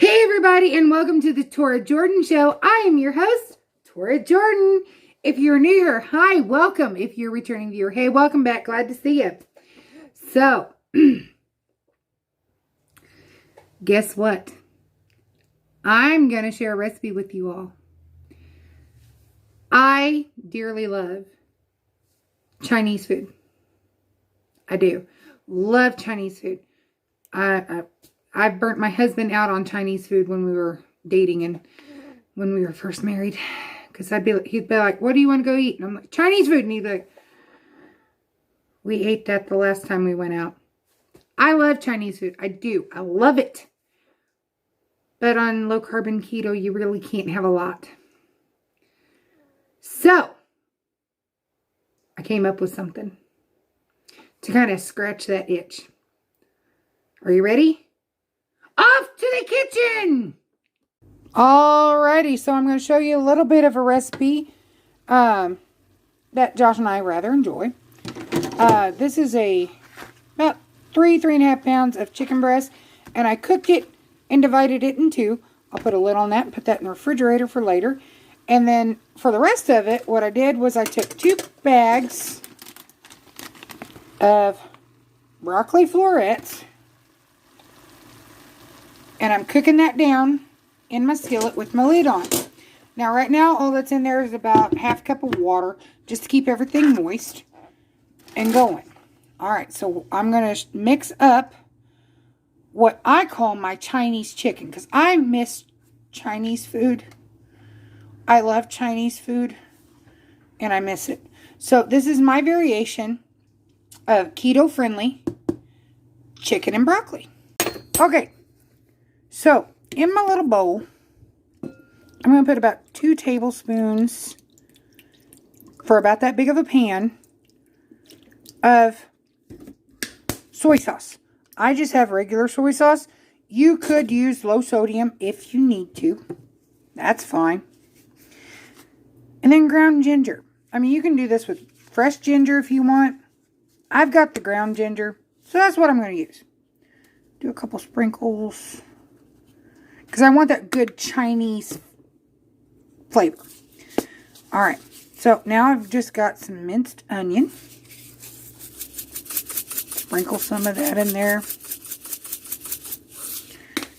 Hey everybody, and welcome to the Tora Jordan Show. I am your host, Tora Jordan. If you're new here, hi, welcome. If you're a returning viewer, hey, welcome back. Glad to see you. So, guess what? I'm going to share a recipe with you all. I dearly love Chinese food. I do. Love Chinese food. I burnt my husband out on Chinese food when we were dating and when we were first married. Because he'd be like, what do you want to go eat? And I'm like, Chinese food. And he'd be like, we ate that the last time we went out. I love Chinese food. I do. I love it. But on low carb and keto, you really can't have a lot. So, I came up with something to kind of scratch that itch. Are you ready? Off to the kitchen! Alrighty, so I'm going to show you a little bit of a recipe that Josh and I rather enjoy. This is about 3.5 pounds of chicken breast, and I cooked it and divided it in two. I'll put a lid on that and put that in the refrigerator for later. And then for the rest of it, what I did was I took 2 bags of broccoli florets, and I'm cooking that down in my skillet with my lid on. Now, right now, all that's in there is about ½ cup of water, just to keep everything moist and going. Alright, so I'm going to mix up what I call my Chinese chicken, because I miss Chinese food. I love Chinese food, and I miss it. So, this is my variation of keto-friendly chicken and broccoli. Okay. So, in my little bowl, I'm going to put about 2 tablespoons for about that big of a pan of soy sauce. I just have regular soy sauce. You could use low sodium if you need to. That's fine. And then ground ginger. I mean, you can do this with fresh ginger if you want. I've got the ground ginger, so that's what I'm going to use. Do a couple sprinkles, because I want that good Chinese flavor. Alright, so now I've just got some minced onion. Sprinkle some of that in there.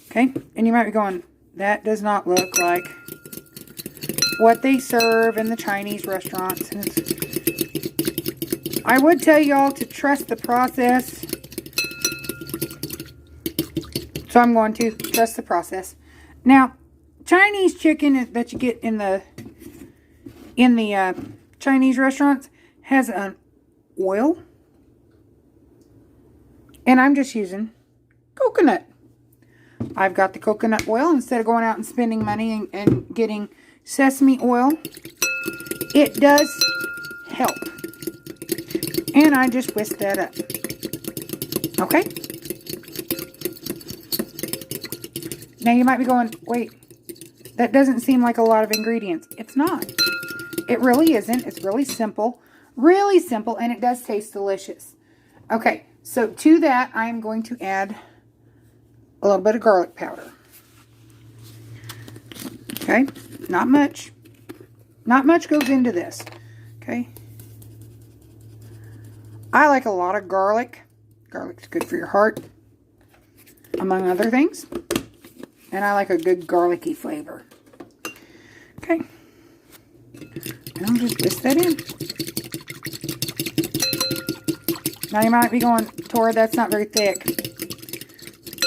Okay, and you might be going, that does not look like what they serve in the Chinese restaurants. And I would tell y'all to trust the process. So I'm going to trust the process. Now, Chinese chicken that you get in the Chinese restaurants has an oil, and I'm just using coconut. I've got the coconut oil instead of going out and spending money and getting sesame oil. It does help, and I just whisk that up. Okay. Now you might be going, wait, that doesn't seem like a lot of ingredients. It's not. It really isn't. It's really simple, and it does taste delicious. Okay, so to that, I'm going to add a little bit of garlic powder. Okay, not much. Not much goes into this. Okay. I like a lot of garlic. Garlic's good for your heart, among other things. And I like a good garlicky flavor. Okay. And I'll just whisk that in. Now you might be going, Tora, that's not very thick.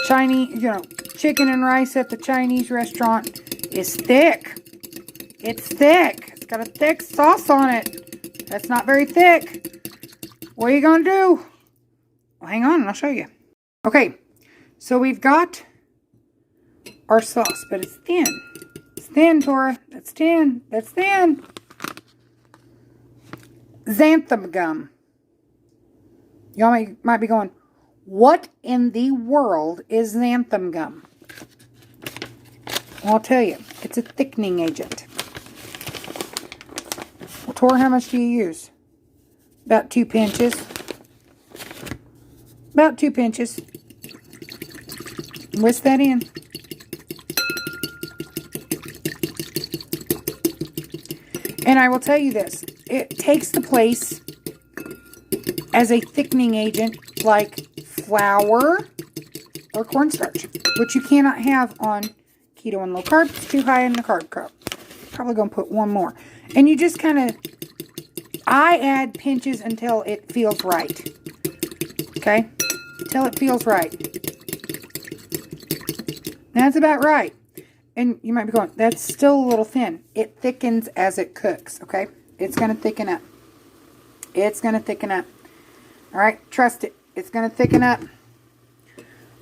Chinese, chicken and rice at the Chinese restaurant is thick. It's thick. It's got a thick sauce on it. That's not very thick. What are you going to do? Well, hang on and I'll show you. Okay. So we've got our sauce, but it's thin. It's thin, Tora. That's thin. That's thin. Xanthan gum. Y'all might be going, what in the world is xanthan gum? Well, I'll tell you. It's a thickening agent. Well, Tora, how much do you use? About 2 pinches. About 2 pinches. Whisk that in. And I will tell you this, it takes the place as a thickening agent like flour or cornstarch, which you cannot have on keto and low carb. It's too high in the carb cup. Probably going to put one more. And you just kind of, I add pinches until it feels right. Okay? Until it feels right. That's about right. And you might be going, that's still a little thin. It thickens as it cooks, okay? It's going to thicken up. It's going to thicken up. All right? Trust it. It's going to thicken up.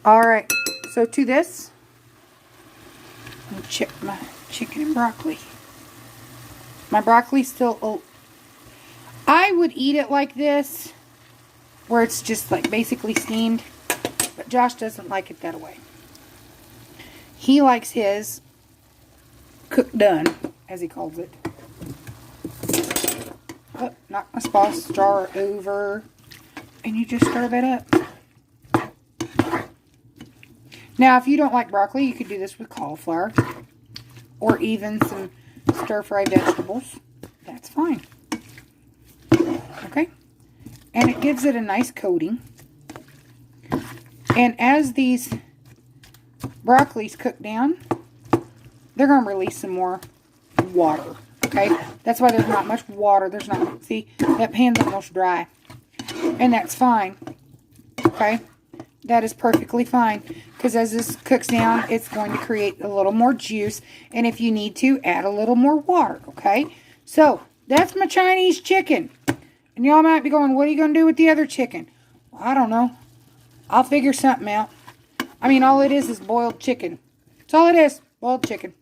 All right. So to this, let me check my chicken and broccoli. My broccoli's still, oh, I would eat it like this, where it's just like basically steamed. But Josh doesn't like it that way. He likes his cooked done, as he calls it. Oh, knock my sauce jar over. And you just stir that up. Now, if you don't like broccoli, you could do this with cauliflower. Or even some stir-fry vegetables. That's fine. Okay? And it gives it a nice coating. And as these broccolis cook down, they're going to release some more water. Okay? That's why there's not much water. There's not, see, that pan's almost dry. And that's fine. Okay? That is perfectly fine. Because as this cooks down, it's going to create a little more juice. And if you need to, add a little more water. Okay? So, that's my Chinese chicken. And y'all might be going, what are you going to do with the other chicken? Well, I don't know. I'll figure something out. I mean, all it is boiled chicken. That's all it is. Boiled chicken.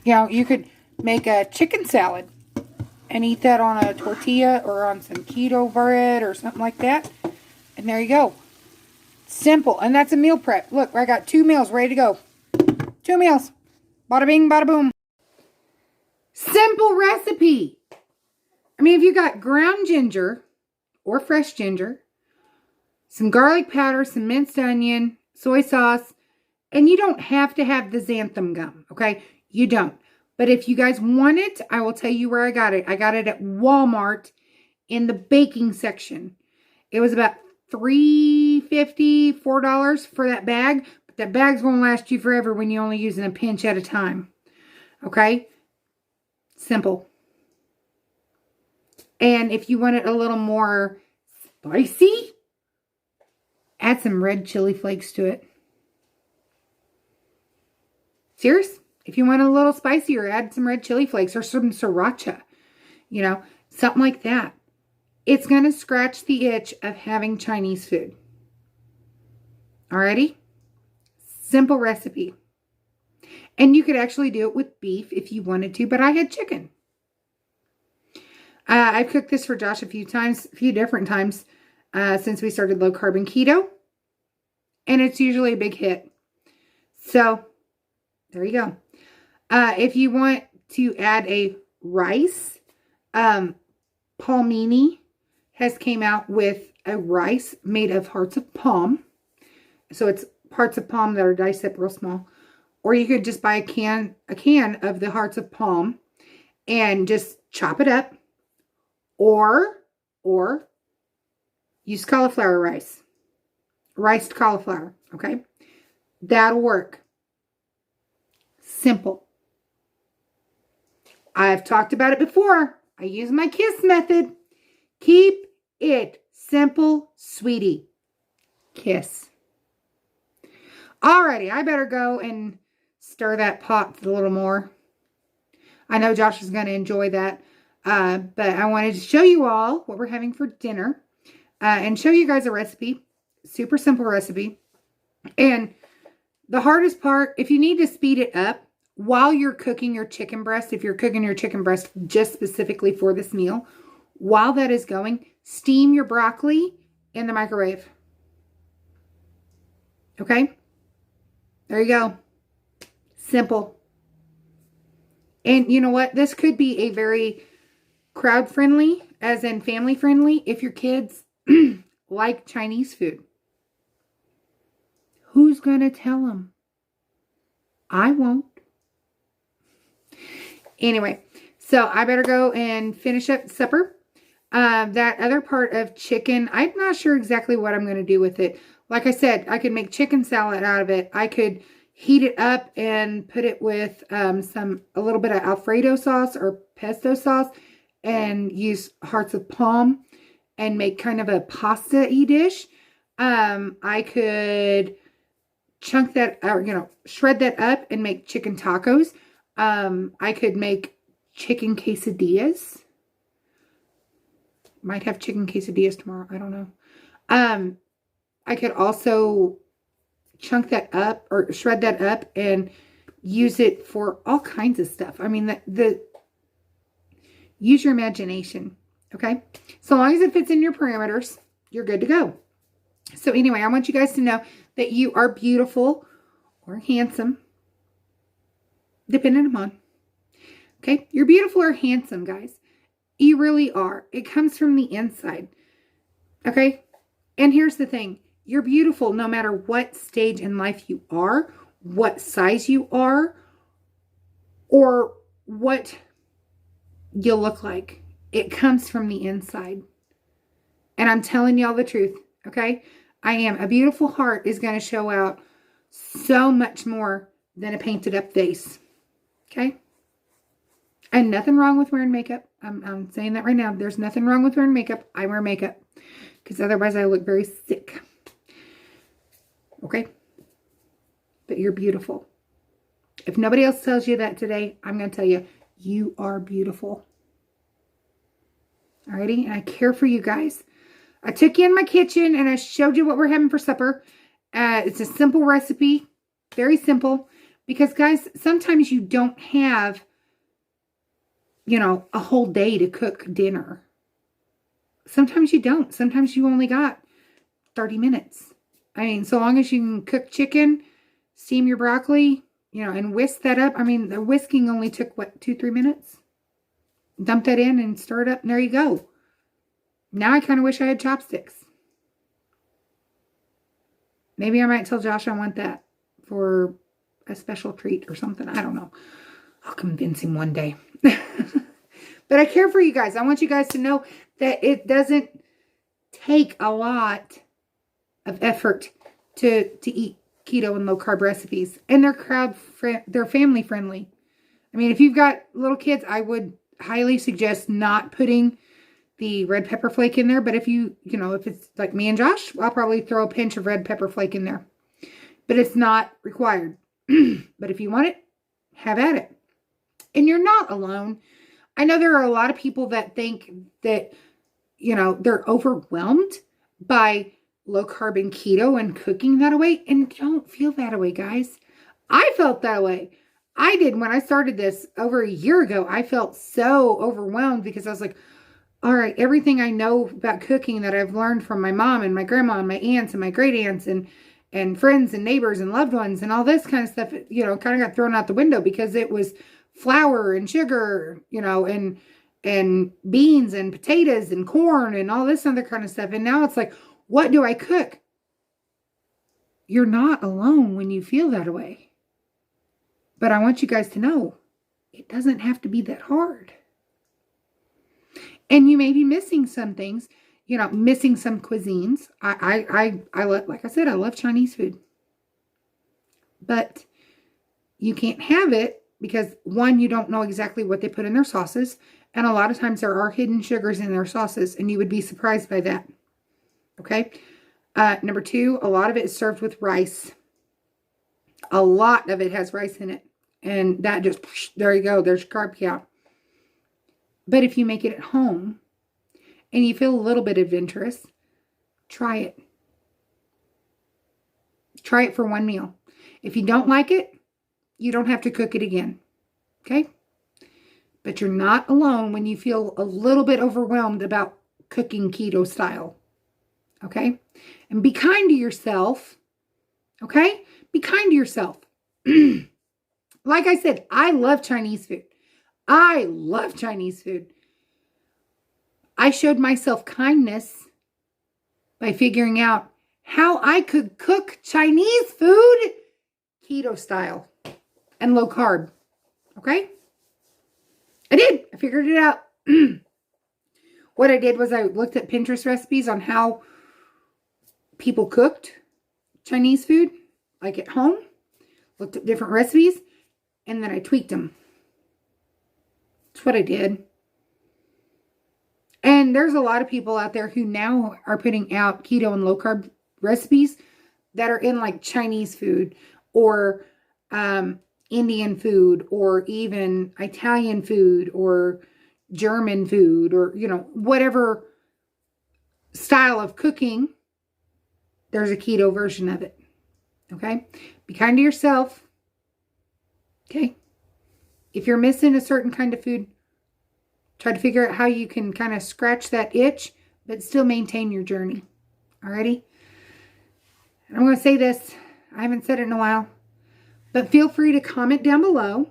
You know, you could make a chicken salad and eat that on a tortilla or on some keto bread or something like that. And there you go. Simple. And that's a meal prep. Look, I got 2 meals ready to go. 2 meals. Bada bing, bada boom. Simple recipe. I mean, if you got ground ginger or fresh ginger, some garlic powder, some minced onion, soy sauce, and you don't have to have the xanthan gum, okay? You don't. But if you guys want it, I will tell you where I got it. I got it at Walmart in the baking section. It was about $3.50, $4 for that bag. But that bag's going to last you forever when you're only using a pinch at a time. Okay? Simple. And if you want it a little more spicy, add some red chili flakes to it. Serious? If you want a little spicier, add some red chili flakes or some sriracha. You know, something like that. It's going to scratch the itch of having Chinese food. Alrighty? Simple recipe. And you could actually do it with beef if you wanted to, but I had chicken. I've cooked this for Josh a few different times since we started low carb and keto. And it's usually a big hit. So, there you go. If you want to add a rice, Palmini has came out with a rice made of hearts of palm. So it's parts of palm that are diced up real small. Or you could just buy a can of the hearts of palm and just chop it up. Or use cauliflower rice. Riced cauliflower, okay? That'll work. Simple. I've talked about it before. I use my KISS method. Keep it simple, sweetie. KISS. Alrighty, I better go and stir that pot a little more. I know Josh is going to enjoy that. But I wanted to show you all what we're having for dinner. And show you guys a recipe. Super simple recipe. And the hardest part, if you need to speed it up while you're cooking your chicken breast, if you're cooking your chicken breast just specifically for this meal, while that is going, steam your broccoli in the microwave. Okay? There you go. Simple. And you know what? This could be a very crowd-friendly, as in family-friendly, if your kids like Chinese food. Who's going to tell them? I won't. Anyway, So I better go and finish up supper. That other part of chicken, I'm not sure exactly what I'm going to do with it. Like I said, I could make chicken salad out of it. I could heat it up and put it with a little bit of Alfredo sauce or pesto sauce and use hearts of palm and make kind of a pasta-y dish. I could chunk that, or, shred that up and make chicken tacos. I could make chicken quesadillas. Might have chicken quesadillas tomorrow. I don't know. I could also chunk that up or shred that up and use it for all kinds of stuff. I mean, use your imagination. Okay. So long as it fits in your parameters, you're good to go. So anyway, I want you guys to know that you are beautiful or handsome, depending upon. Okay. You're beautiful or handsome, guys. You really are. It comes from the inside. Okay. And here's the thing. You're beautiful no matter what stage in life you are, what size you are, or what you look like. It comes from the inside. And I'm telling y'all the truth, okay? I am. A beautiful heart is going to show out so much more than a painted up face, okay? And nothing wrong with wearing makeup. I'm saying that right now. There's nothing wrong with wearing makeup. I wear makeup because otherwise I look very sick. Okay? But you're beautiful. If nobody else tells you that today, I'm going to tell you, you are beautiful. Alrighty? And I care for you guys. I took you in my kitchen and I showed you what we're having for supper. It's a simple recipe. Very simple. Because, guys, sometimes you don't have, a whole day to cook dinner. Sometimes you don't. Sometimes you only got 30 minutes. I mean, so long as you can cook chicken, steam your broccoli, and whisk that up. I mean, the whisking only took, 2-3 minutes? Dump that in and stir it up, and there you go. Now I kind of wish I had chopsticks. Maybe I might tell Josh I want that for a special treat or something. I don't know. I'll convince him one day. But I care for you guys. I want you guys to know that it doesn't take a lot of effort to eat keto and low carb recipes. And they're family friendly. I mean, if you've got little kids, I would highly suggest not putting the red pepper flake in there. But if if it's like me and Josh, I'll probably throw a pinch of red pepper flake in there. But it's not required. But if you want it, have at it. And you're not alone. I know there are a lot of people that think that, they're overwhelmed by low carb and keto and cooking that way. And don't feel that way, guys. I felt that way. I did when I started this over a year ago. I felt so overwhelmed because I was like, all right, everything I know about cooking that I've learned from my mom and my grandma and my aunts and my great aunts and friends and neighbors and loved ones and all this kind of stuff, kind of got thrown out the window because it was flour and sugar, and beans and potatoes and corn and all this other kind of stuff. And now it's like, what do I cook? You're not alone when you feel that way. But I want you guys to know it doesn't have to be that hard. And you may be missing some things, missing some cuisines. I like I said, I love Chinese food. But you can't have it because, one, you don't know exactly what they put in their sauces. And a lot of times there are hidden sugars in their sauces. And you would be surprised by that. Okay? Number 2, a lot of it is served with rice. A lot of it has rice in it. And that just, there you go. There's your carb count. But if you make it at home and you feel a little bit adventurous, try it. Try it for one meal. If you don't like it, you don't have to cook it again. Okay? But you're not alone when you feel a little bit overwhelmed about cooking keto style. Okay? And be kind to yourself. Okay? Be kind to yourself. Like I said, I love Chinese food. I love Chinese food. I showed myself kindness by figuring out how I could cook Chinese food keto style and low carb. Okay? I did. I figured it out. What I did was I looked at Pinterest recipes on how people cooked Chinese food, like at home. Looked at different recipes, and then I tweaked them. That's what I did. And there's a lot of people out there who now are putting out keto and low carb recipes that are in like Chinese food or Indian food or even Italian food or German food or, you know, whatever style of cooking, there's a keto version of it. Okay? Be kind to yourself. Okay? If you're missing a certain kind of food, try to figure out how you can kind of scratch that itch, but still maintain your journey. Alrighty? I'm going to say this. I haven't said it in a while. But feel free to comment down below.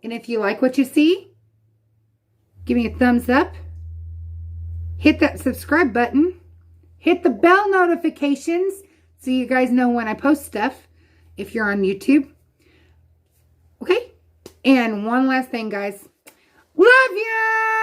And if you like what you see, give me a thumbs up. Hit that subscribe button. Hit the bell notifications so you guys know when I post stuff if you're on YouTube. Okay? And one last thing, guys. Love ya!